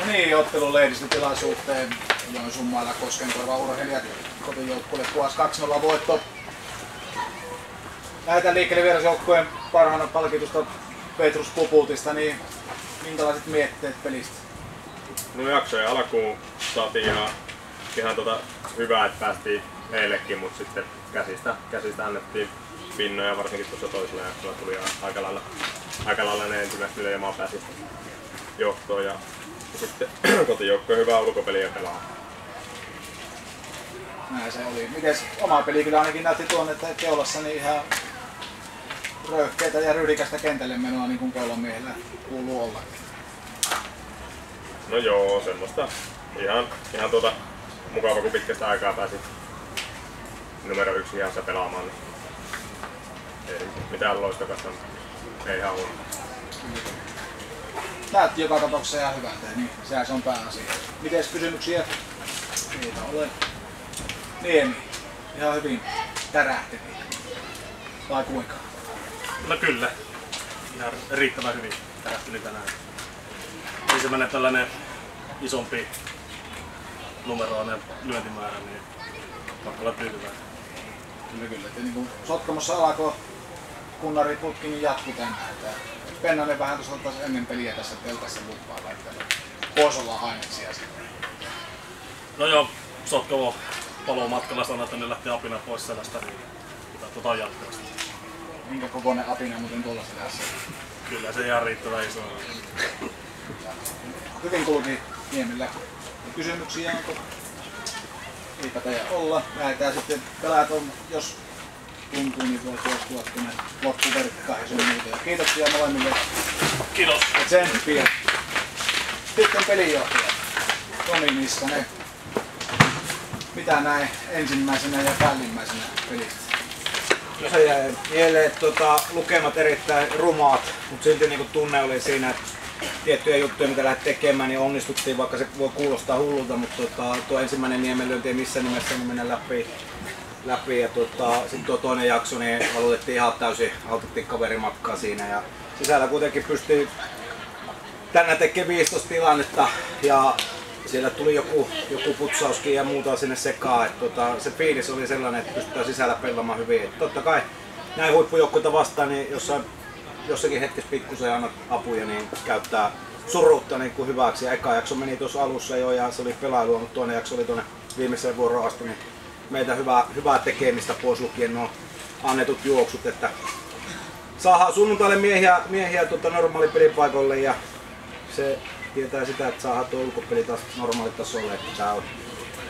No niin, ottelun lehdistötilaisuuteen Joensuun-Mailla Koskenkorvan urheilijat kotijoukkueelle kuvasi 2-0 voitto. Lähdetään liikkeelle vierasjoukkueen parhaana palkitusta Petrus Pupultista, niin minkälaiset mietteet pelistä? No jaksojen alkuun saatiin ihan hyvää, että päästiin heillekin, mutta sitten käsistä annettiin pinnoja, varsinkin tuossa toisella jaksolla tuli aika lailla ne ensimmäiset yleimaa pääsi johtoon ja sitten kotijoukkojen hyvää ulkopeliä pelaa. Näin se oli. Mites oma peli kyllä ainakin näytti tuonne, että Keulassa niin ihan röyhkeitä ja ryhdikästä kentälle menoa niin kuin Keulan miehellä kuuluu olla. No joo, semmoista ihan mukava, kun pitkästä aikaa pääsi numero 1 ihassa pelaamaan. Niin ei mitään loistokasta, ei ihan huono. Näytti joka tapauksessa ihan hyvältä, niin sehän se on pääasia. Mites kysymyksiä? Ei ole. Niemi, ihan hyvin tärähti. Vai kuinka? No kyllä. Ihan riittävän hyvin tärähteli tänään. Ensimmäinen tällainen isompi numeroinen lyöntimäärä, niin pakko olla tyytyväinen. Kyllä. Niin kuin Sotkamossa alkoi kunnariputki, niin jatkuu tänään. Pennanen vähän tuossa taas ennen peliä tässä teltassa luppaa laittanut. Voisi olla aineksia sitten. No joo, Sotkamo palomatkalla sanoi, että ne lähti apina pois selästä, niin pitää jatkaa sitä. Minkä kokoinen apina muuten tuolla selässä? Kyllä se ihan riittävän iso. Hyvin kulki Niemillä. Kysymyksiä onko? Eipä teidän olla. Lähdetään sitten pelaajat on, jos tuntuu, niin voi suostua tuonne loppuverkkaan ja sun muuta. Ja kiitoksia molemmille. Kiitos. Ja tsemppiä. Sitten pelinjohtaja Tomi Niskanen. Mitä näin ensimmäisenä ja päällimmäisenä pelistä? No se jäi mieleen, että lukemat erittäin rumaat, mutta silti niin tunne oli siinä, että tiettyjä juttuja mitä lähdet tekemään, niin onnistuttiin, vaikka se voi kuulostaa hullulta, mutta tuo ensimmäinen niemenlyönti ei missään nimessä mennä läpi ja sitten tuo toinen jakso, niin valutettiin ihan täysin, autettiin kaverimatkaa siinä ja sisällä kuitenkin pystyi tänään tekemään 15 tilannetta ja siellä tuli joku putsauskin ja muuta sinne sekaan, että se fiilis oli sellainen, että pystytään sisällä pelaamaan hyvin. Et totta kai näin huippujoukkueita vastaan, niin jossakin hetkessä pikkusen annat apuja, niin käyttää surruutta niin kuin hyväksi. Ja eka jakso meni tuossa alussa jo ja se oli pelailua, mutta toinen jakso oli tuonne viimeiseen vuoroon asti. Niin meitä hyvää tekemistä pois lukien nuo annetut juoksut, että saadaan sunnuntaille miehiä normaali pelipaikoille ja se tietää sitä, että saadaan tuo ulkopeli taas normaalitasolle. Tää on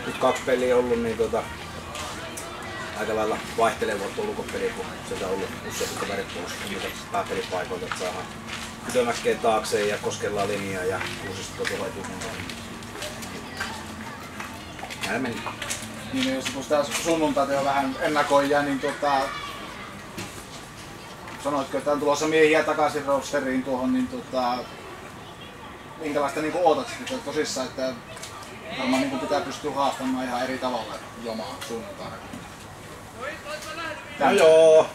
nyt 2 peliä ollut, niin aika lailla vaihtelevaa tuo ulkopeli, kun sieltä on ollut useasti kaverit pois pääpelipaikoilta, että saadaan Kytömäkkeen taakse ja koskellaan linjaa ja Kuusisto tuolla etusuuntaan. Näin meni. Niin jos kun sitä sunnuntaita jo vähän ennakoidaan, niin sanoitko, että on tulossa miehiä takaisin rosteriin tuohon, niin minkälaista niin ootat sitten tosissaan, että varmaan niin pitää pystyä haastamaan ihan eri tavalla jomaa sunnuntaina? No joo,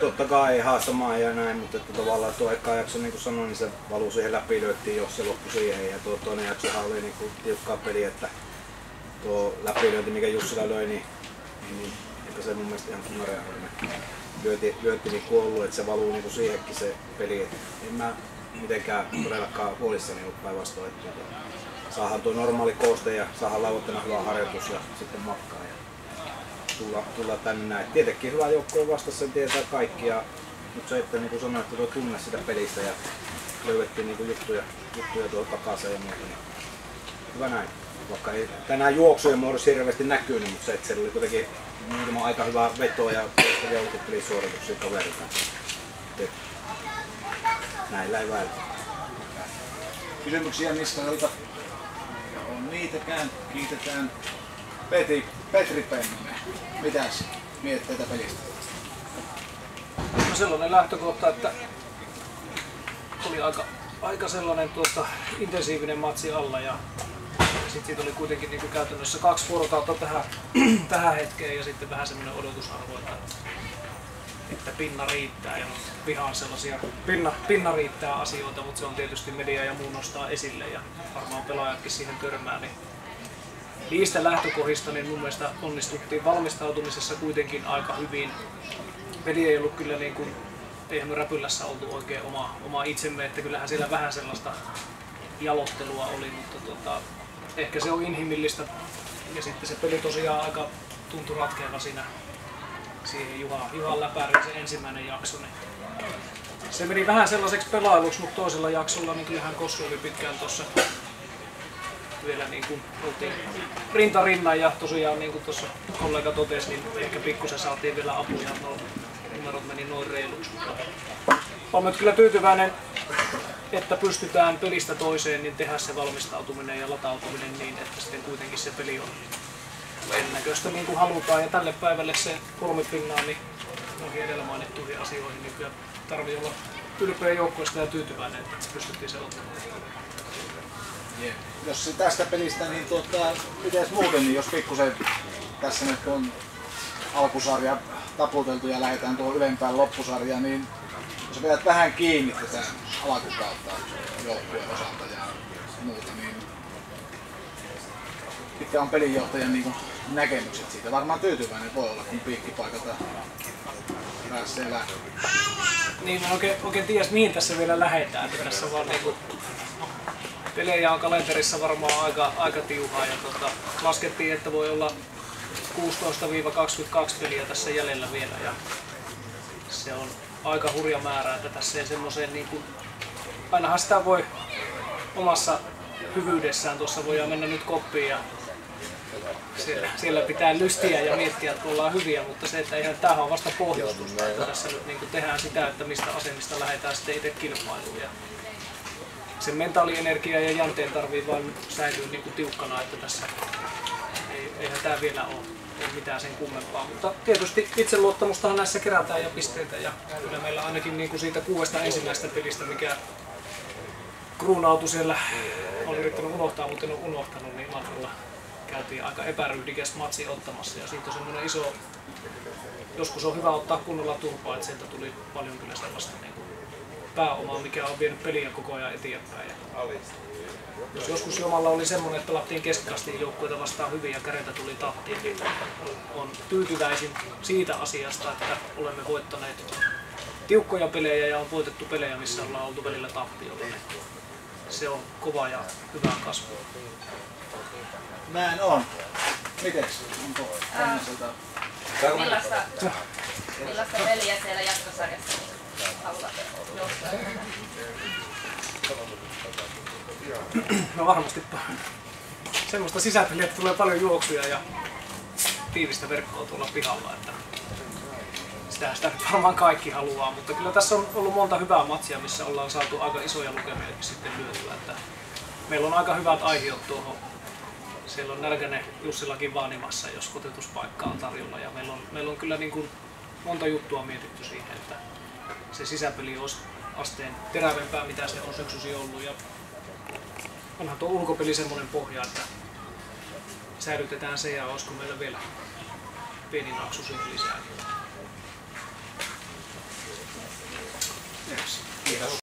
totta kai haastamaan ja näin, mutta että tavallaan tuo eka jakso, niin kuin sanoin, niin se valui siihen läpi, lyöttiin jos se loppui siihen ja tuo toinen jaksohan oli niin kuin tiukkaa peliä, että tuo läpilyönti, mikä Jussila löi, niin eikä se mun mielestä ihan tunnareja lyönti niin kuin ollut, että se valuu niin kuin siihenkin se peli, että en mä mitenkään todellakaan huolissani ollut päinvastoin, että saadaan tuo normaali kooste ja saadaan lauantaina hyvä harjoitus ja sitten matkaa ja tulla tänne näin. Tietenkin hyvä joukkue vastassa, sen tietää kaikki, mutta se, että niin kuin sanoin, että tuo tunne sitä pelistä ja löydettiin niin kuin juttuja tuolta takaisin ja muuta, niin hyvä näin. Vaikka ei tänään juoksujen muodossa hirveästi näkyy, niin, mutta se, että siellä oli kuitenkin muutama aika hyvä veto ja ulkopelisuorituksia kaverilta. Näillä ei väillä. Kysymyksiä Niskaselta? On niitäkään. Kiitetään. Petri Pennanen. Mitäs mietteitä pelistä? No sellainen lähtökohta, että oli aika sellainen intensiivinen matsi alla ja sitten siitä oli kuitenkin niin kuin käytännössä 2 vuorokautta tähän hetkeen ja sitten vähän semmoinen odotusarvo, että että pinna riittää ja vihaan sellaisia pinna riittää asioita, mutta se on tietysti media ja muu nostaa esille ja varmaan pelaajatkin siihen törmää. Niin niistä lähtökohdista niin mun mielestä onnistuttiin valmistautumisessa kuitenkin aika hyvin. Peli ei ollut kyllä niin kuin, eihän me Räpylässä oltu oikein oma itsemme, että kyllähän siellä vähän sellaista jalottelua oli, mutta ehkä se on inhimillistä ja sitten se peli tosiaan aika tuntui ratkeava siinä siihen Juhan läpärin se ensimmäinen jakso. Niin se meni vähän sellaiseksi pelailuksi, mutta toisella jaksolla niin kyllähän Kossu oli pitkään tuossa vielä niin kuin oltiin rinta rinnan ja tosiaan niin kuin tuossa kollega totesi, niin ehkä pikkusen saatiin vielä apuja, numerot meni noin reiluksi. Olen nyt kyllä tyytyväinen, että pystytään pelistä toiseen niin tehdä se valmistautuminen ja latautuminen niin, että sitten kuitenkin se peli on ennäköistä niin kuin halutaan. Ja tälle päivälle se 3 pinnaa niin noihin edellä mainittuihin asioihin, niin kyllä tarvii olla ylpeä joukkueesta ja tyytyväinen, että pystyttiin se ottamaan. Yeah. Jos se tästä pelistä, niin mites muuten, niin jos pikkusen tässä nyt on alkusarja taputeltu ja lähdetään tuohon ylempään loppusarjaan, niin jos vedät vähän kiinni tätä alkukautta joukkueen osalta ja muuta, niin mitkä on pelinjohtajan niin näkemykset siitä? Varmaan tyytyväinen voi olla, kun piikkipaikalta pääsee lähtöön. Niin, mä oikein tiedä, mihin tässä vielä lähdetään. Tässä vaan niinku pelejä on kalenterissa varmaan aika tiuhaa ja laskettiin, että voi olla 16-22 peliä tässä jäljellä vielä ja se on aika hurja määrä, että tässä ei semmoiseen niin kuin, ainahan sitä voi omassa hyvyydessään, tuossa voidaan mennä nyt koppiin ja siellä pitää lystiä ja miettiä, että ollaan hyviä, mutta se, että eihän tämähän on vasta pohjustusta, että tässä nyt niin kuin tehdään sitä, että mistä asemista lähdetään sitten itse kilpailuun. Ja sen mentaalienergia ja jänteen tarvii vain säilyä niin kuin tiukkana, että tässä eihän tämä vielä ole mitään sen kummempaa. Mutta tietysti itseluottamustahan näissä kerätään ja pisteitä ja kyllä meillä ainakin niin kuin siitä 6 ensimmäisestä pelistä, mikä kruunautui siellä, olen yrittänyt unohtaa, mutta en ole unohtanut, niin Matkalla käytiin aika epäryhdikäs matsi ottamassa ja siitä on semmoinen iso, joskus on hyvä ottaa kunnolla turpaa, että sieltä tuli paljon kyllä sellaista niin kuin pääomaa, mikä on vienyt peliä koko ajan eteenpäin. Jos joskus Jomalla oli semmoinen, että pelattiin keskikastiin joukkueita vastaan hyvin ja käreitä tuli tahtiin, niin on tyytyväisin siitä asiasta, että olemme voittaneet tiukkoja pelejä ja on voitettu pelejä, missä ollaan oltu välillä tappiolla. Se on kova ja hyvää kasvua. Näin on. Mites? Onko Hanniselta? Millaista peliä siellä jatkosarjassa haluat nostaa? No varmasti semmoista sisäpeliä, että tulee paljon juoksuja ja tiivistä verkkoa tuolla pihalla. Että sitä varmaan kaikki haluaa, mutta kyllä tässä on ollut monta hyvää matsia, missä ollaan saatu aika isoja lukemiakin sitten lyötyä. Että meillä on aika hyvät aihiot tuohon. Siellä on Nälkänen Jussillakin vaanimassa, jos kotituspaikka on tarjolla. Ja meillä on kyllä niin kuin monta juttua mietitty siihen, että se sisäpeli olisi asteen terävempää, mitä se on syksysi ollut. Ja onhan tuo ulkopeli semmoinen pohja, että säilytetään se ja olisiko meillä vielä pieni naksu siihen lisää. Kiitos.